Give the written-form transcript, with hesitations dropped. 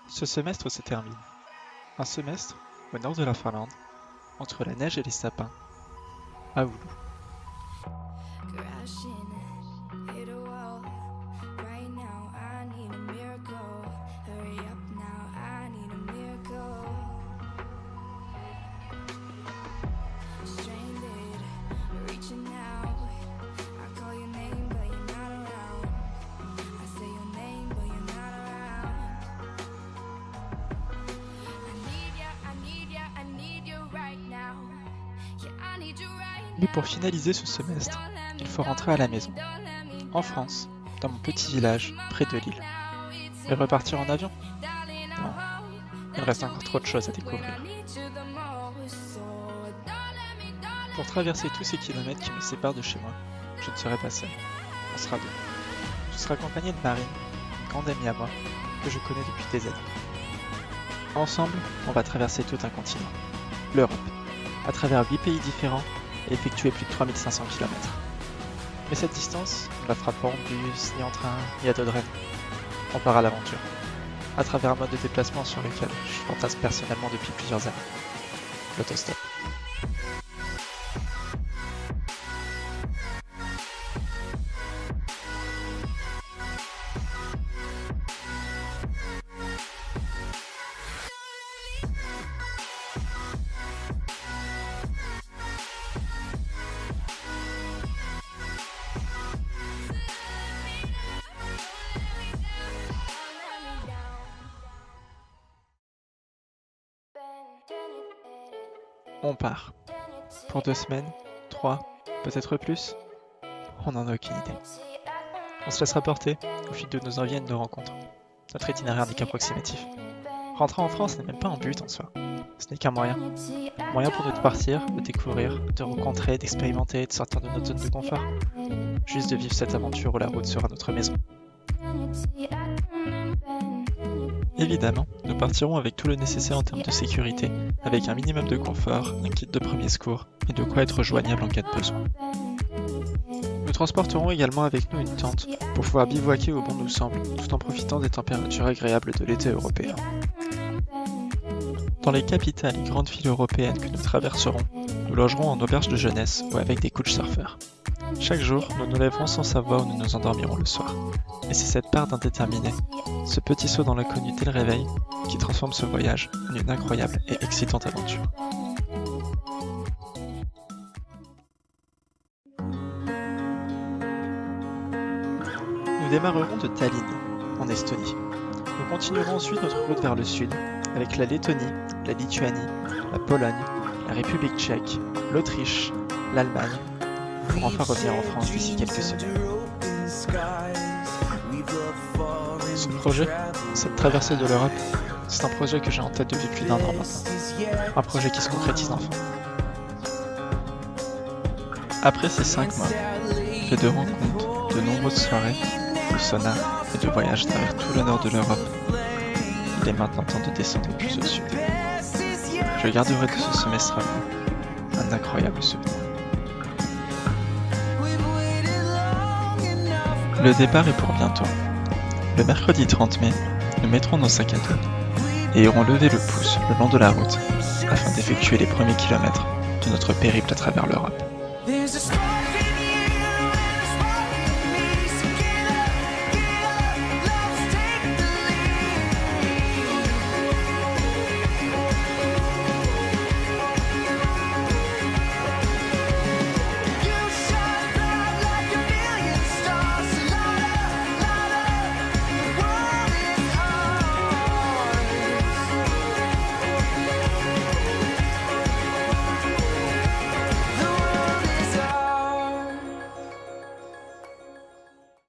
Ce semestre se termine. Un semestre au nord de la Finlande, entre la neige et les sapins, à Oulu. Mais pour finaliser ce semestre, il faut rentrer à la maison, en France, dans mon petit village, près de Lille. Et repartir en avion? Non, il reste encore trop de choses à découvrir. Pour traverser tous ces kilomètres qui me séparent de chez moi, je ne serai pas seul. On sera deux. Je serai accompagné de Marine, une grande amie à moi, que je connais depuis des années. Ensemble, on va traverser tout un continent, l'Europe, à travers 8 pays différents et effectuer plus de 3500 km. Mais cette distance, on la fera pas en bus, ni en train, ni à dos de rêve. On part à l'aventure, à travers un mode de déplacement sur lequel je fantasme personnellement depuis plusieurs années, l'autostop. On part. Pour 2 semaines, 3, peut-être plus. On n'en a aucune idée. On se laissera porter au fil de nos envies et de nos rencontres. Notre itinéraire n'est qu'approximatif. Rentrer en France n'est même pas un but en soi. Ce n'est qu'un moyen. Moyen pour nous de partir, de découvrir, de rencontrer, d'expérimenter, de sortir de notre zone de confort. Juste de vivre cette aventure où la route sera notre maison. Évidemment, nous partirons avec tout le nécessaire en termes de sécurité, avec un minimum de confort, un kit de premiers secours et de quoi être joignable en cas de besoin. Nous transporterons également avec nous une tente pour pouvoir bivouaquer où bon nous semble, tout en profitant des températures agréables de l'été européen. Dans les capitales et grandes villes européennes que nous traverserons, nous logerons en auberge de jeunesse ou avec des couchsurfers. Chaque jour, nous nous lèverons sans savoir où nous nous endormirons le soir. Et c'est cette part d'indéterminé, ce petit saut dans l'inconnu dès le réveil, qui transforme ce voyage en une incroyable et excitante aventure. Nous démarrerons de Tallinn, en Estonie. Nous continuerons ensuite notre route vers le sud, avec la Lettonie, la Lituanie, la Pologne, la République tchèque, l'Autriche, l'Allemagne, pour enfin revenir en France d'ici quelques semaines. Ce projet, cette traversée de l'Europe, c'est un projet que j'ai en tête depuis plus d'1 an maintenant. Un projet qui se concrétise enfin. Après ces 5 mois, fait de rencontres, de nombreuses soirées, de sauna et de voyages à travers tout le nord de l'Europe, il est maintenant temps de descendre plus au sud. Je garderai de ce semestre à vous un incroyable souvenir. Le départ est pour bientôt. Le mercredi 30 mai, nous mettrons nos sacs à dos et irons lever le pouce le long de la route afin d'effectuer les premiers kilomètres de notre périple à travers l'Europe.